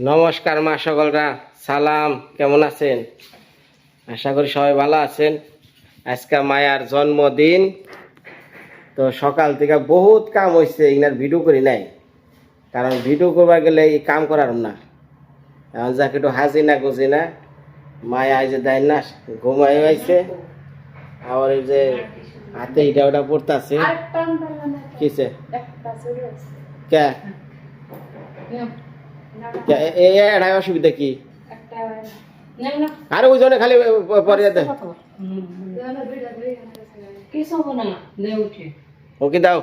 নমস্কার মা সকলরা, সালাম। কেমন আছেন? আশা করি সবাই ভালো আছেন। আজকে মায়ার জন্মদিন, তো সকাল থেকে বহুত কাম হয়েছে, ইনার ভিডিও করি নাই, কারণ ভিডিও করবার গেলে এই কাম করার না। এখন যাকে একটু হাজি না গুজি না, মায়া এই যে দেয় না, ঘুমাই হয়েছে। আবার এই যে হাতে এটা ওটা পড়তেছে কিসে কে এটাই অসুবিধা কি? আরে ওই জন্য খালি পরে দে ওকে দাও,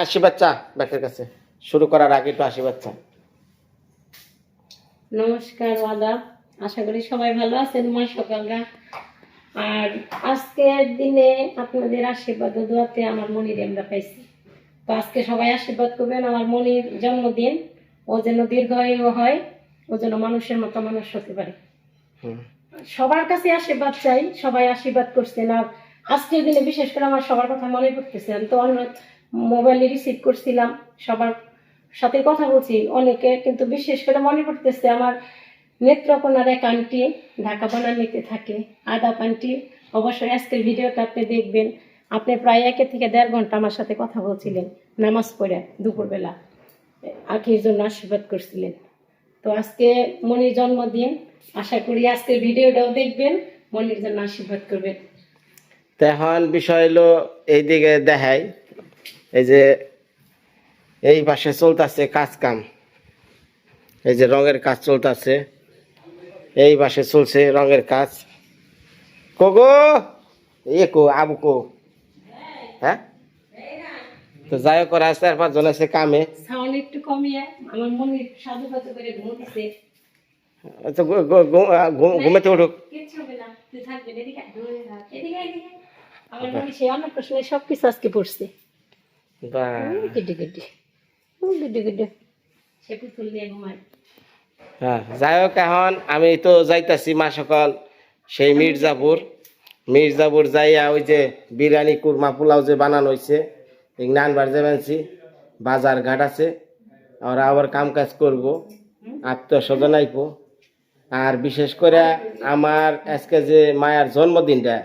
আসি বাচ্চা ব্যাকের কাছে শুরু করার আগে একটু আসি বাচ্চা। নমস্কার আদাব, আশা করি সবাই ভালো আছেন মা সকালরা। আর আজকের দিনে আপনাদের আশীর্বাদ ও দোয়াতে আমার মনির আমরা পাইছি। তো আজকে সবাই আশীর্বাদ করবেন আমার মনির জন্মদিন, ও যেন দীর্ঘায়ু হয়, ও যেন মানুষের মতো মানুষ হতে পারে। সবার কাছে আশীর্বাদ চাই, সবাই আশীর্বাদ করছেন। আর আজকের দিনে বিশেষ করে আমার সবার কথা মনে পড়তেছে। আমি তো অন্য মোবাইলে রিসিভ করছিলাম, সবার সাথে কথা বলছি অনেকে, কিন্তু বিশেষ করে মনে পড়তেছে আমার নেত্রকোনার এক আন্টি, ঢাকা বানানিতে থাকে, আদাব আন্টি। অবশ্যই আজকের ভিডিওটা আপনি দেখবেন। আপনি প্রায় 1 থেকে 1.5 ঘন্টা আমার সাথে কথা বলছিলেন, নামাজ পড়ে দুপুরবেলা আখির জন্য আশীর্বাদ করছিলেন। তো আজকে মনির জন্মদিন, আশা করি আজকের ভিডিওটাও দেখবেন, মনির জন্য আশীর্বাদ করবেন। এখন বিষয় হলো এইদিকে দেখাই, এই যে এই পাশে চলতেছে কাজ কাম, এই যে রঙের কাজ চলতেছে, এই পাশে চলছে রঙের কাজ। কোগো এ কো আবু কো, হ্যাঁ তো যাই হোক, আর 4-5 জন আছে কামে। সাউন্ড একটু কমিয়ে, আমার মনির সাধু সাধু করে ঘুমোতেছে। তো ঘুমাতে উঠুক, কিচ্ছু হবে না, তুই থাকবি এদিকে এদিকে এদিকে। আমার মনে সেই অনেক প্রশ্ন সবকিছু আজকে পড়ছে। হ্যাঁ, যাই হোক, এখন আমি তো যাইতাছি মা সকাল সেই মির্জাপুর যাইয়া ওই যে বিরিয়ানি কুরমা পোলাও যে বানানো হয়েছে নানবার যাবেনছি, বাজার ঘাট আছে, আর আবার কাম কাজ করবো, আত্মীয় স্বজন আইবো। আর বিশেষ করে আমার আজকে যে মায়ার জন্মদিনটা,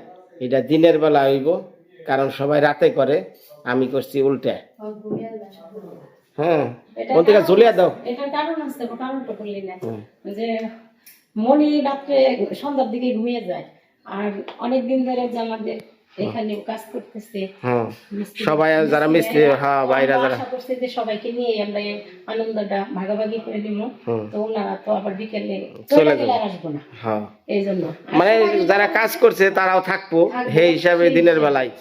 এটা দিনের বেলা হইব, কারণ সবাই রাতে করে, আমি করছি উল্টে। হ্যাঁ, কোন থেকে ঝুলিয়ে দাও। এটা কারণ আছে, কারণটা বললি না যে মনি রাত্রে সন্ধ্যার দিকে ঘুমিয়ে যায়। আর অনেক দিন ধরে যে আমাদের এখানে কাজ করতেছে, সবাই যারা মিস্ত্রি, হ্যাঁ বাইরে যারা, আশা করছে যে সবাইকে নিয়ে আমরা এই আনন্দটা ভাগাভাগি করে দিব। তো ওনারা তো আবার বিকেলে চলে গেলে আর আসবো না, এই জন্য মানে যারা কাজ করছে তারাও থাকবো, সেই হিসাবে দিনের বেলায়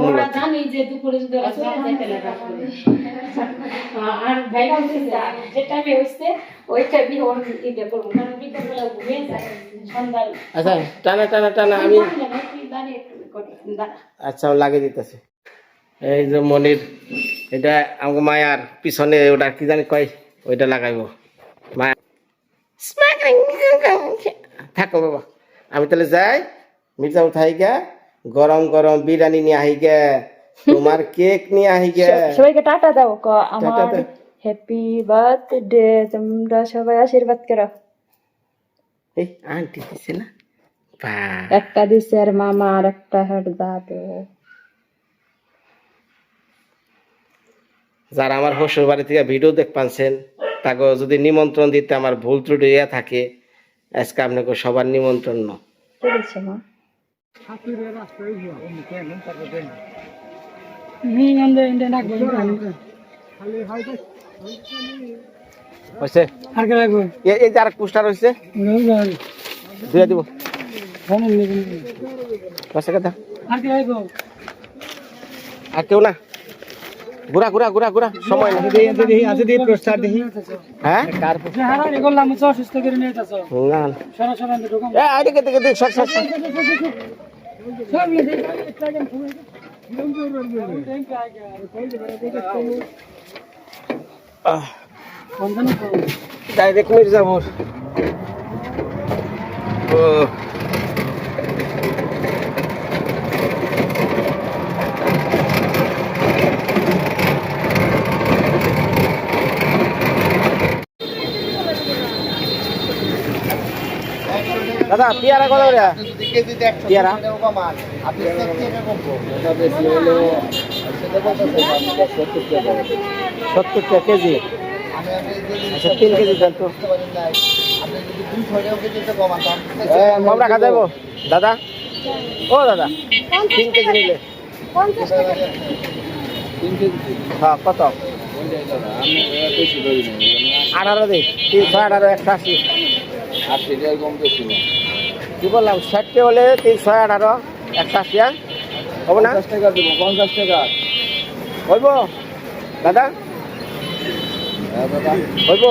ওরা জানি যে দুপুরে যদি ওরা চলে যেতে লাগে। আর ভাইরা যেটা হয়েছে ওইটা বি ওর ইয়ে করবো, কারণ বিকেলবেলা ঘুমিয়ে যায় সন্ধ্যার। আচ্ছা, টানা টানা টানা আমি আচ্ছা লাগিয়ে দিতেছি। এই যে মনির, এটা আমাকে মায়ার পিছনে ওটা কি জানি কয়, ওইটা লাগাইবো মায়া। থাকো বাবা, আমি তাহলে যাই, মির্জাপুর থাই গা, গরম গরম বিরিয়ানি নিয়ে আহি গে, তোমার কেক নিয়ে আহি গে। সবাইকে টাটা দাও, আমার হ্যাপি বার্থডে, তোমরা সবাই আশীর্বাদ করো। এই আন্টি দিছে না, একটা দিছে আর মামা আর একটা হেড দাদু। যারা আমার শ্বশুর বাড়ি থেকে ভিডিও দেখ পাচ্ছেন, তাকে যদি নিমন্ত্রণ দিতে আমার ভুল ত্রুটি ইয়ে থাকে, আজকে আপনাকে সবার নিমন্ত্রণ। পোস্টার হয়েছে দিয়ে দিব, আর কেউ না, ঘুরা ঘুরা ঘুরা ঘুরা সময় না। হ্যাঁ ডাইরেক্ট মির্জাপুর। দাদা পেয়ারা কত করে পেয়ারা সত্তর টাকা কেজি আচ্ছা 3 কেজি দেন তো কম রাখা যাবো দাদা ও দাদা 3 কেজি নিলে হ্যাঁ কত 18 দিন 318 180 কি বললাম 60 হলে 318 180 হবে না 50 টাকা দেবো 50 টাকা হইব দাদা হইব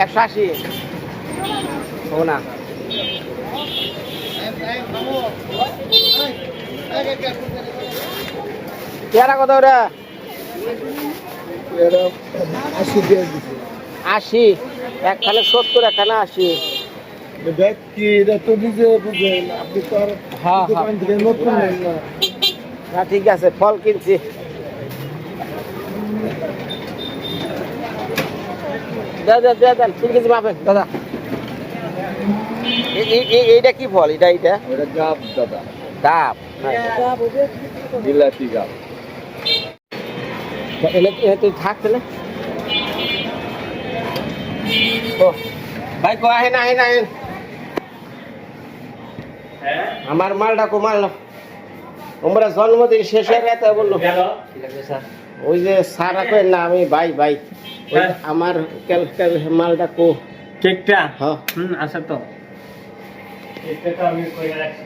180 হবে না পেয়ারা কত ওরা 80 একখানে 70 একখানে 80 হ্যাঁ হ্যাঁ ঠিক আছে ফল কিনছি দেন 3 কেজি মাপেন দাদা এইটা কি ফল এটা গাব দাদা গাব বিলাতি গাব তুই থাক তাহলে ও ভাই কো আহেন আমার মালটা কো মাল আমরা জন্মদিন শেষে রাতে বললো ওই যে স্যার রাখেন না আমি ভাই ওই আমার মালটা কো কেকটা হ্যাঁ আচ্ছা তো কেকটা তো আমি কইরা রাখছি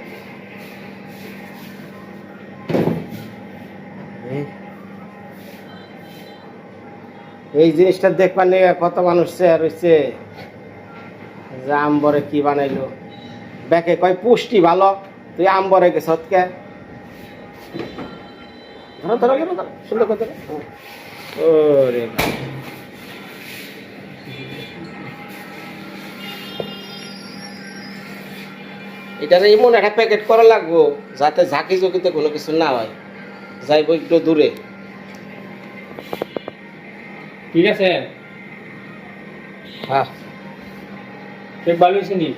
এই জিনিসটা দেখবার নিয়ে কত মানুষ শেয়ার হয়েছে যে আম্বরে কি বানাইলো ব্যাকে কয় পুষ্টি ভালো তুই আম্বরে গেছ কে ধরো সুন্দর কথা ওরে এটার এমন একটা প্যাকেট করা লাগবো যাতে ঝাঁকি ঝুঁকিতে কোনো কিছু না হয় যাইব একটু দূরে ঠিক আছে হ্যাঁ কেক ভালো হয়েছে নি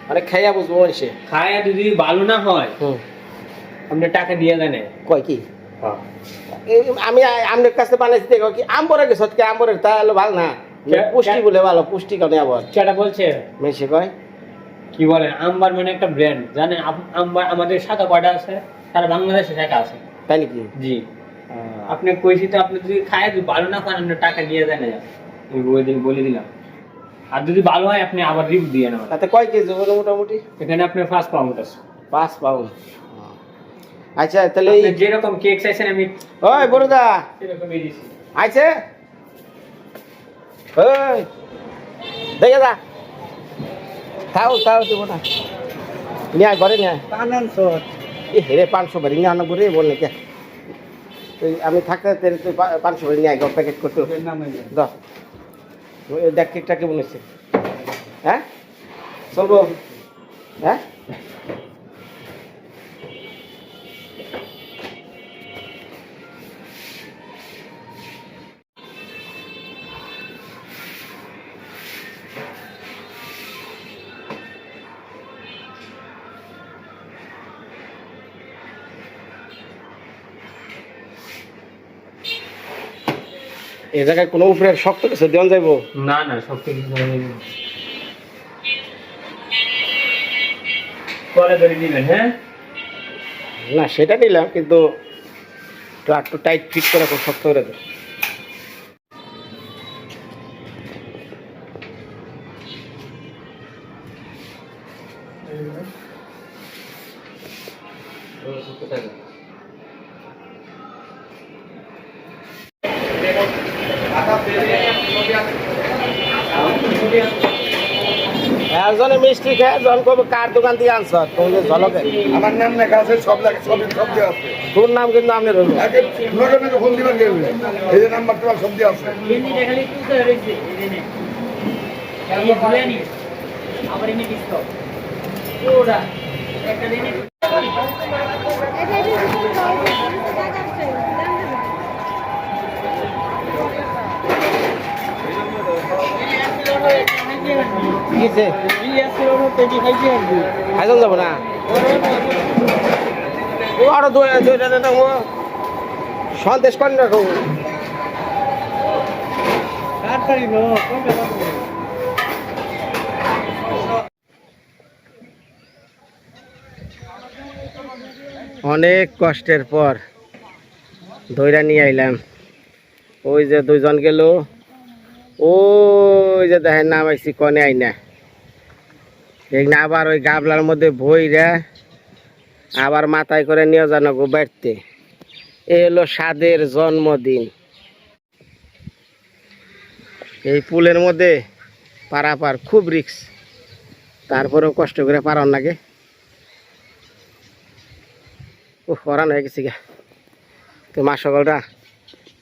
আরে খাইয়া বুঝবো মানুষে খায়া যদি ভালো না হয় আপনি টাকা দিয়ে দেন কয় কি আমি আমনের কাছে বানাইছি দেখো কি আম্বরে গেছ কে আম্বরের তা হলো ভালো না পুষ্টি বলে ভালো পুষ্টি কারণে আবার সেটা বলছে মেশে কয় কি বলে আম্বার মানে একটা ব্র্যান্ড জানেন আম্বার আমাদের শাখা কয়টা আছে সারা বাংলাদেশে শাখা আছে তাই নাকি জি আপনি কইছি তো আপনি যদি খায় যদি ভালো না খান আপনি টাকা দিয়ে দেন আমি ওই দিন বলে দিলাম আর যদি ভালো হয় আপনি আবার রিভিউ দিয়ে নেন তাতে কয় কেজি হলো মোটামুটি এখানে আপনার 5 পাউন্ড আছে 5 পাউন্ড আচ্ছা তাহলে আপনি যেরকম কেক চাইছেন আমি ওই বড়দা সেরকমই দিছি আইছে ওই দেখে যা তাও দেবো না নিয়ে আয় ঘরে নিয়ে আয় 500 হেরে 500 বাড়ি নিয়ে আনা করে বল নাকি তুই আমি থাকতে তুই 500 বাড়ি নিয়ে আয় প্যাকেট করতে দাও দেখ কেকটা কেমন হয়েছে হ্যাঁ চলবো হ্যাঁ এই জায়গায় কোনো উপরে শক্ত কিছু দেওয়া যাইবো না শক্ত কিছু পরে ধরে দিবেন হ্যাঁ না সেটা নিলাম কিন্তু একটু টাইট ফিট করে খুব শক্ত করে দেয় একজনে মিষ্টি খেয়ে জন কবে কার দোকান থেকে আনছ তুমি যে ঝলকে আমার নাম লেখা আছে সব লেখা সব সব দেওয়া আছে তোর নাম কিন্তু আমি রইল আগে নজর নজর ফোন দিবেন কেউ এই যে নাম্বার তোমার সব দেওয়া আছে হয়েছে খাইজন যাবো না ও আরো দুইটা দেখো সন্দেশ করেন রাখো অনেক কষ্টের পর ধইরা নিয়ে আইলাম ওই যে দুইজন গেল ওই যে দেখেন নামাইছি কনে আইনা এখানে আবার ওই গাবলার মধ্যে ভইরা আবার মাথায় করে নিয়ে জানো গো বেড়তে এ হলো স্বাদের জন্মদিন এই পুলের মধ্যে পারাপার খুব রিস্ক তারপরেও কষ্ট করে পারার লাগে ও হরান হয়ে গেছি গা তো মা সকলরা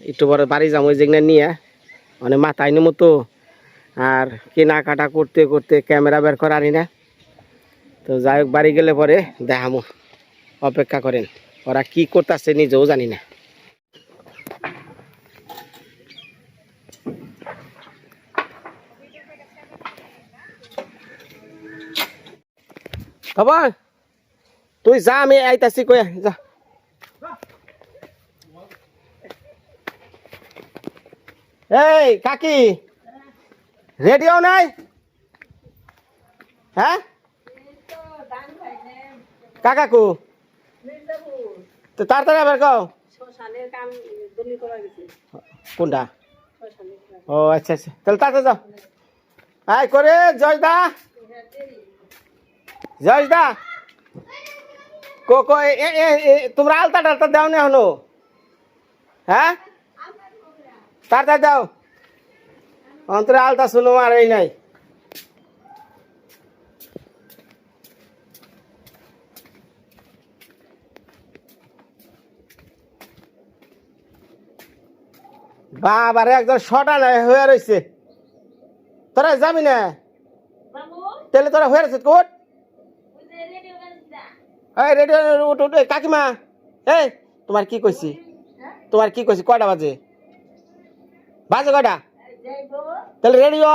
একটু পরে বাড়ি যাবো ওই যেখানে নিয়ে মানে মাথায় নেবো তো আর কেনাকাটা করতে করতে ক্যামেরা বের করারই না তো যাই হোক বাড়ি গেলে পরে দেখামো অপেক্ষা করেন ওরা কি করতেছে নিজেও জানি না খবর তুই যা আমি আইতাছি কই যা এই কাকি রেডিও নাই হ্যাঁ কাকাকু তো তাড়াতাড়ি আবার কও কোনটা ও আচ্ছা আচ্ছা তাহলে তাড়াতাড়ি যাও আয় করে জয়দা জয়দা কো কো তোমরা আলতা টালতা দাও না এখনো হ্যাঁ তাড়াতাড়ি দাও অন্তরে আলতা শুনো আর এই নাই বাবারে একজন শটা নাই হয়ে রয়েছে তোরা যাবি না তাহলে তোরা হয়ে রয়েছে কোট এই রেডিও উঠ উঠ কাকিমা এই তোমার কি কইছি তোমার কি কইছি কয়টা বাজে বাজে কয়টা তাহলে রেডিও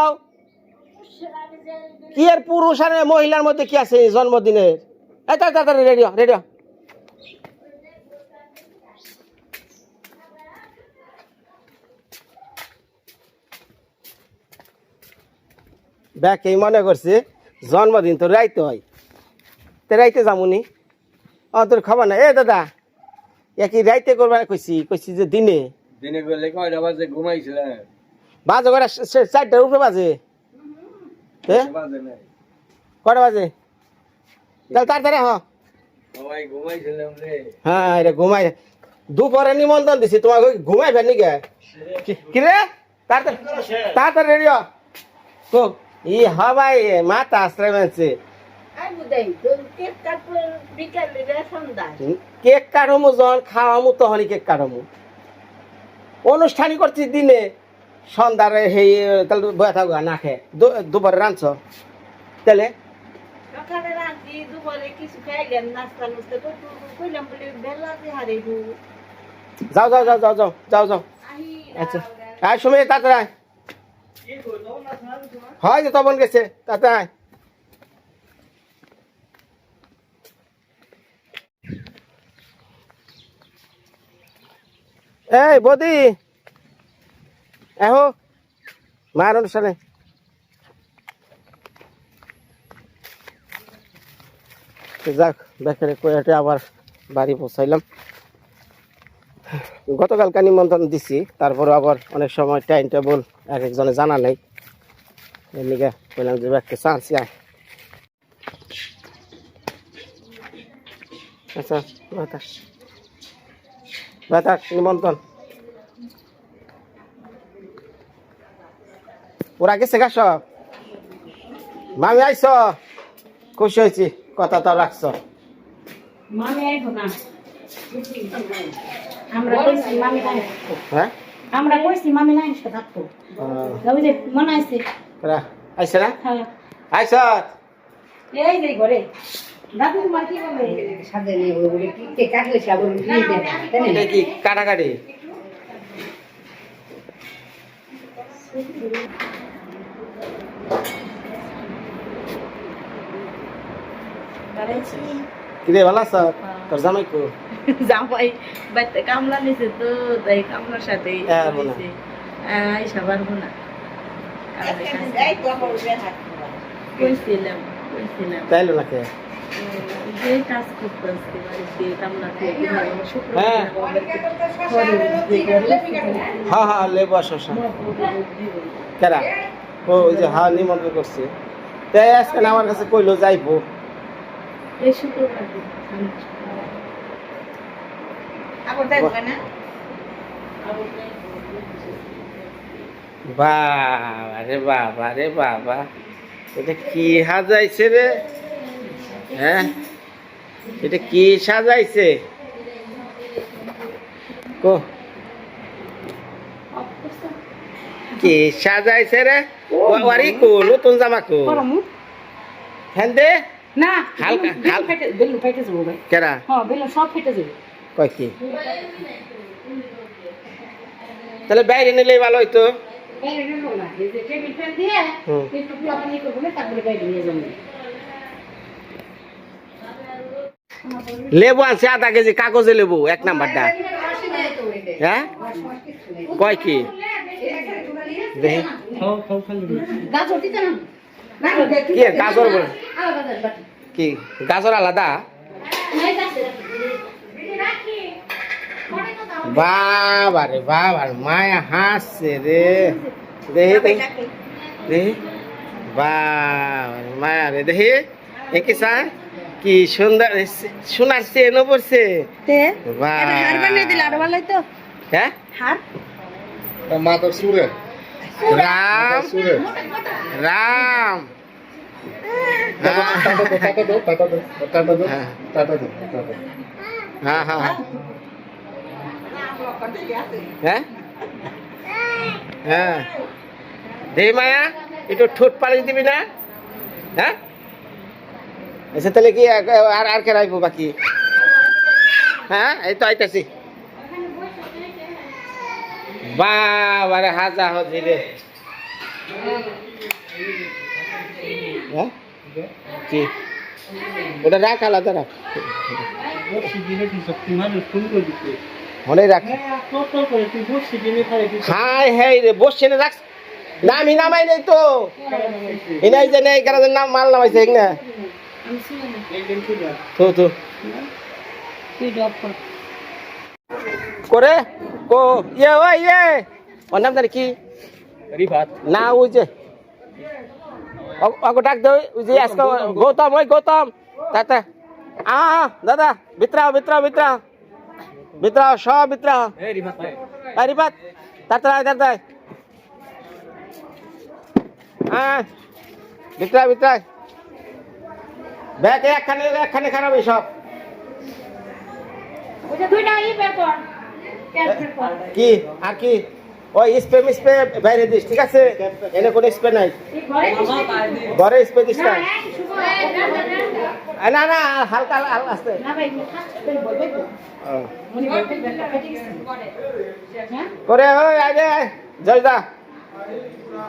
কি আর পুরুষ আর মহিলার মধ্যে কি আছে জন্মদিনের এই তাড়াতাড়ি রেডিও রেডিও দেখ এই মনে করছে জন্মদিন তো রাইতে হয় তো রাইতে যামুনি ও তোর খবর না এ দাদা একই রাইতে করবার কইছি কইছি যে দিনে দিনে গেলে কয়টা বাজে ঘুমাইছিলেন বাজে কয়টা 4টার উপরে বাজে বাজে নাই কয়টা বাজে তাহলে তাড়াতাড়ি হ সবাই ঘুমাইছিলাম রে হ্যাঁ এটা ঘুমাই দুপুরে নিমন্ত্রণ দিছি তোমার ঘুমাই ফেলনি গে কি রে তাড়াতাড়ি তাড়াতাড়ি রেডিও তো ই হবাই মাথা আশ্রয় মানছে কেক কাটমু যখন খাওয়ামু তখনই কেক কাটমু অনুষ্ঠানই করছি দিনে সন্ধ্যারে সেই তাহলে বয়া থাকবো না খেয়ে দুপুরে রাঁধছ তাহলে যাও যাও যাও যাও যাও যাও যাও আচ্ছা আয় সময় তাড়াতাড়ি হয় যে তখন গেছে তাড়াতাড়ি এই বদি এহো মায়ের অনুষ্ঠানে যাক দেখে কয়েটে আবার বাড়ি পৌঁছাইলাম গতকালকে নিমন্ত্রণ দিছি তারপরে আবার অনেক সময় টাইম টেবল এক একজনে জানা নেই এদিকে বললাম যে একটা চান্স আয় আচ্ছা বেতাক নিমন্ত্রণ ওরা গেছে গা সব মামি আইস খুশি হয়েছি কথা তো রাখছ মামি আইবো না আমরা কইছি মামি নাই হ্যাঁ আমরা কইছি মামি নাই সে থাকতো ওই যে মনে আছে আইসে না হ্যাঁ আইস এই যে ঘরে দাদু তোমার কি বলে সাথে নেই বলে কি কে কাটলে সাবন দিয়ে দেন এটা কি কাটাকাটি বাড়াইছি কিরে ভালো আছো তোর জামাই কো জামাই বাইতে কামলা নিছে তো তাই কামলার সাথে হ্যাঁ, বোনা। আইসা পারবো না কইছিলাম তাইলো না কে যে কাজ করতেছি বাড়িতে কামলাতে হ্যাঁ। হ্যাঁ হ্যাঁ লেবু আসো কেরা ও ওই যে হ্যাঁ নিমন্ত্রণ করছে তাই আজকে না আমার কাছে কইলো যাইবো এই শুক্রবার দিন। বাবা রে বাবা রে বাবা এটা কি সাজাইছে রে হ্যাঁ এটা কি সাজাইছে কো কি সাজাইছে রে ওয়ারি কো নতুন জামা কো হ্যাঁ দে না হালকা বেলুন ফাইটে যাবো ভাই কেরা হ্যাঁ বেলুন সব ফেটে যাবে কয় কি তাহলে বাইরে নিলে ভালো হইতো বাইরে নেবো না এই যে টেবিল ফ্যান দিয়ে হুম। একটু প্লাবনি করবো না তারপরে বাইরে নিয়ে যাবো লেবু আছে আধা কেজি কাগজে লেবু এক নাম্বারটা হ্যাঁ কয় কি দেখি গাজর দিতে না কি গাজর বলে কি গাজর আলাদা বাবা রে বাবা মায়া হাসছে রে দেখি দেখি দেখি বাবা রে, মায়া রে দেখি একই সা কি সুন্দর সোনার চেনও পড়ছে বাহ। হ্যাঁ মাথার সুরে রাম সুরে রাম টাটা দো টাটা দো টাটা দো হ্যাঁ। টাটা দো টাটা দো হ্যাঁ হ্যাঁ হ্যাঁ হ্যাঁ হ্যাঁ দে মায়া একটু ঠোঁট পালিশ দিবি না হ্যাঁ আচ্ছা তাহলে কি আর আর কে রাখবো বাকি হ্যাঁ এই তো আইতাছি বাবারে হাজা হজি রে হ্যাঁ কি ওটা রাখ আলাদা রাখ মনে রাখ হাই হাই রে বসছে না রাখ নামি নামাই নেই তো এনাই যে নেই কারণ নাম মাল নামাইছে এক না তো তো তুই ড্রপ কর করে কো ইয়ে ও ইয়ে ওর নাম জানি কি রিফাত না ওই যে ওকে ডাক দে ওই যে আজকে গৌতম ওই গৌতম তাতে দাদা বিতরাও বিতরাও বিতরাও বিতরাও সব বিতরাও এই রিফাত ভাই আরে বাত তাড়াতাড়ি তাড়াতাড়ি বিতরাও বিতরাও ব্যাগ একখানে খারাপ সব ওই যে দুইটা ই বের কর কি আর কি ওই স্প্রে বাইরে দিস ঠিক আছে এনে কোনো স্প্রে নাই এই ঘরে ঘরে স্প্রে দিস না শুভ না না হালকা আসতে না ভাই খাচ্ছে বলবে তো মনি বলতে বেটা ফেটে গেছে হ্যাঁ করে ওই আগে জয় দা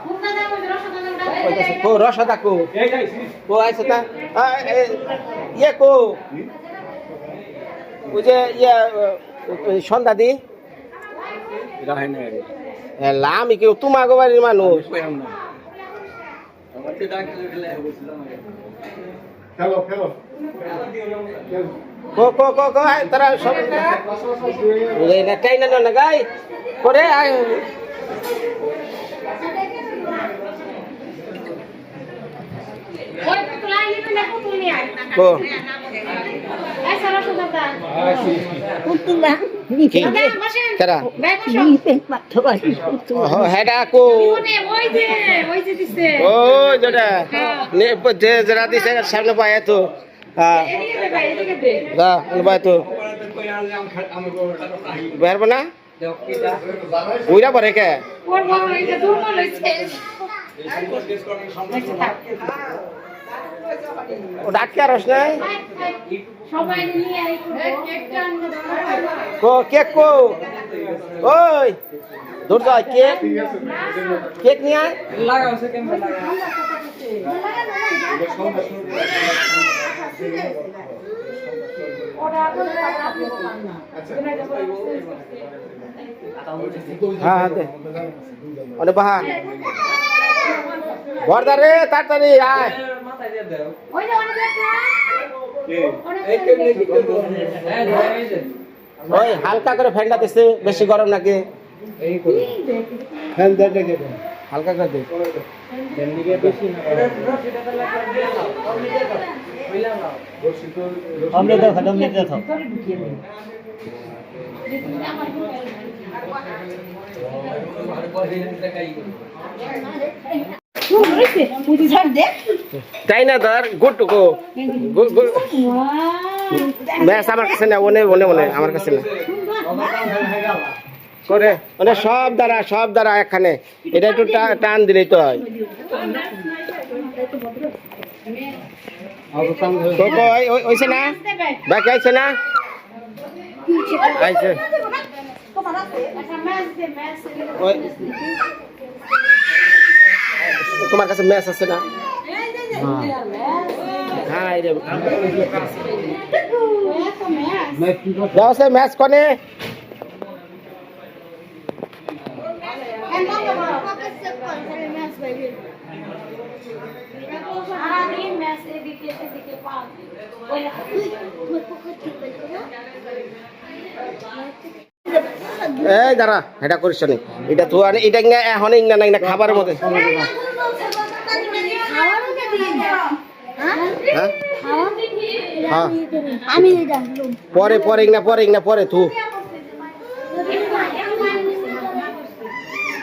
কোন দাদা ওই রসদাদা কো রসদা কো এই যাই কো আইছে তা ইয়ে কো ওই যে ইয়ে সন্ধ্যা দি রাহে না রে আমি কেউ তোমার বাড়ির মানুষ কইরাম না আমার তো ডাক্তার গেলে বলছিলাম খেলো খেলো কো কো কো কো তারা সব এই না টাই না না গাই করে আয় ওই পুতুলা নিবে না পুতুল নিয়ে আয় কো এই সারা রসদাদা পুতুলা কি দাদা বসেন কারা ব্যাগ বসো হেডা কো ওই যে দিছে ও যেটা নে যে যারা দিছে সামনে পায় তো হ্যাঁ এদিকে দে ভাই এদিকে দে দা পায় তো বেরব না ওইরা পরে কে ওর বড় এটা দুর্বল হইছে ও ডাক্তার আর আসে নাই সবাই নিয়ে আই কেকটা আনবে কো কেক কো ওই দূর যা কেক কেক নিয়ে আয় লাগাও সেকেন্ড লাগা হ্যাঁ হ্যাঁ দে অনেক বাহা বর্দার রে তাড়াতাড়ি আয় ওই হালকা করে ফ্যানটা দিছে বেশি গরম নাকি ফ্যান দে হালকা করে দে তাই না ধর গুটুকো ম্যাচ আমার কাছে না ওনে ওনে ওনে আমার কাছে না করে মানে সব দ্বারা এখানে এটা একটু টান দিলেই তো হয় ওইছে না বাকি আইছে না আইছে তোমার কাছে ম্যাচ আছে না হ্যাঁ রে ম্যাচ কনে এই দাঁড়া এটা করিস নি এটা তো এটা এখন না খাবারের মধ্যে পরে পরে তু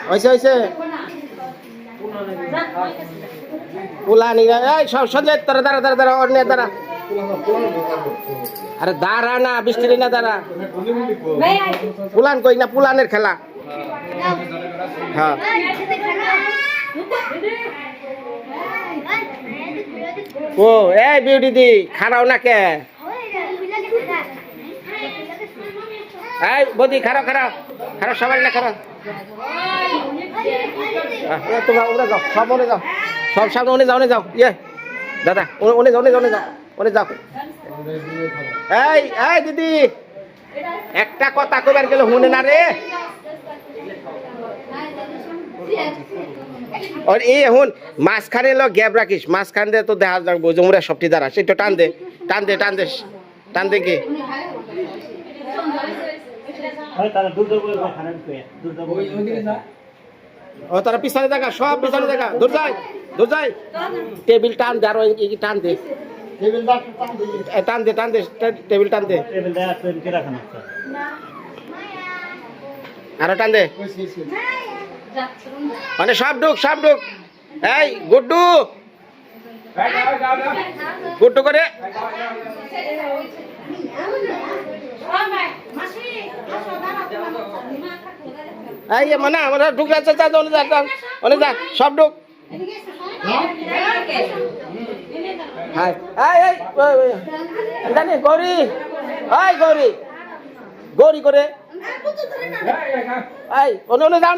হয়েছে পোলা নি সব সঞ্জয় তারা দাঁড়া অন্য দাঁড়া আরে দাঁড়া না বৃষ্টি না দাঁড়া পুলান কই না পুলানের খেলা হ্যাঁ ও এই বিউটি দি খারাও না কে এই বদি খারাপ সবাই না খারাপ তোমরা ওনে যাও সব ওনে যাও সব সামনে ওনে যাও ইয়ে দাদা ওনে যাও এই দিদি একটা কথা কইবার গেলে শুনে না রে আর এই এখন মাঝখানে লো গ্যাপ রাখিস মাঝখান দিয়ে তো দেখা যাবো জমুরা সবটি দ্বারা সেটা টান দে কি ও তারা পিছনে দেখা সব পিছনে দেখা দূর যাই টেবিল টান দে আর টান দে টান দে টেবিল টান দে আরো টান দে মানে সব ঢুক এই গুড্ডু করে এই মানে আমরা ঢুক যা সব ঢুক জানি গৌরী করে এই অন্য যাও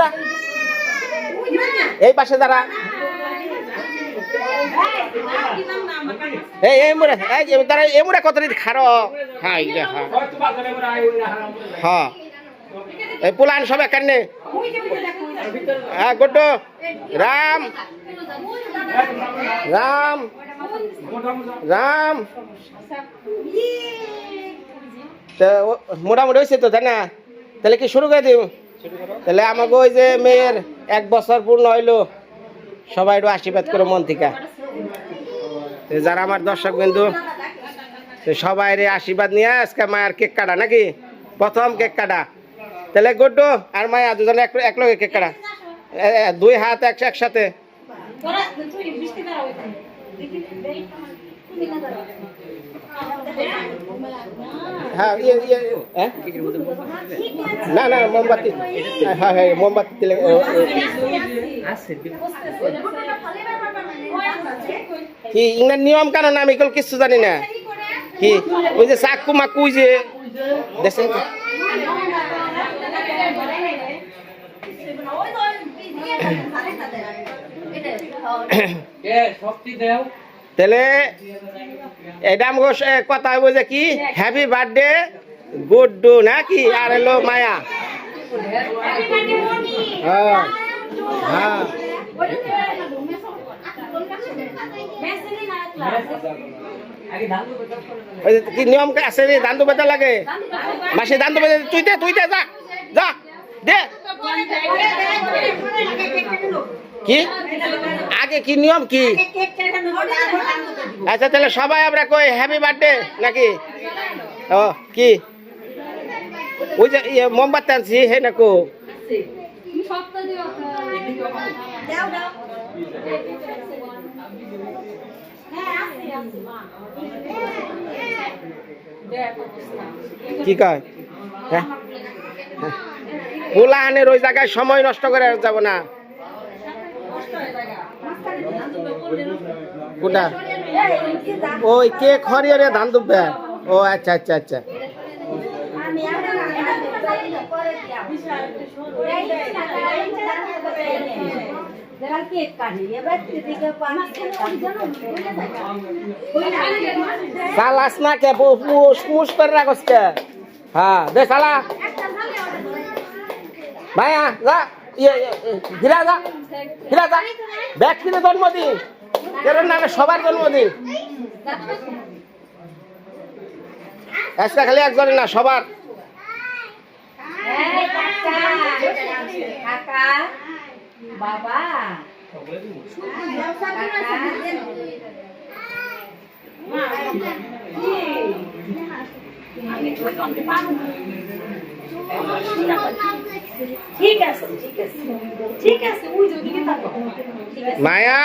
যা এই পাশে দাঁড়া এমুরা কত খারো হ্যাঁ এই পুলান সব এখানে হ্যাঁ গোটো রাম মোটামুটি হয়েছে তো তাই না তাহলে কি শুরু করে দিব তাহলে আমাকে ওই যে মেয়ের 1 বছর পূর্ণ হইলো সবাই একটু আশীর্বাদ করো মন থেকে যারা আমার দর্শক বিন্দু সবাই রে আশীর্বাদ নিয়ে আজকে মায়ের কেক কাটা নাকি প্রথম কেক কাটা তাহলে গুড্ডু আর মায়া দুজনে এক লগে কেক কাটা 2 হাত একসাথে হ্যাঁ না মোমবাতি হ্যাঁ মোমবাতি দিলে কি ইংরেজ নিয়ম কানুন আমি এগুলো কিছু জানি না কি ওই যে চাকু মাকু যে দেখছেন তাহলে এটা আমাকে কথা হইব যে কি হ্যাপি বার্থডে গুড্ডু নাকি আর হলো মায়া। হ্যাঁ হ্যাঁ ওই যে কি নিয়ম আছে রে দান দুবেতা লাগে মাসে দান দুবেতা তুই যা যা দে কি আগে কি নিয়ম কি আচ্ছা তাহলে সবাই আমরা কই হ্যাপি বার্থডে নাকি ও কি ওই যে মোমবাতি আনছি হে নাকো কি কয় হ্যাঁ পোলা আনের ওই জায়গায় সময় নষ্ট করে যাব না কোটা ওই কে খড়িয়ে ধান দুবে ও আচ্ছা আচ্ছা আচ্ছা সালাস না কে মুস করে রাখস কে হ্যাঁ দে সালা ভাইয়া যা হীরা যা ব্যক্তির জন্মদিন কেন না সবার জন্মদিন আজকে খালি একজনের না সবার বাবা ঠিক আছে ওই যদি মায়া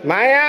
মায়া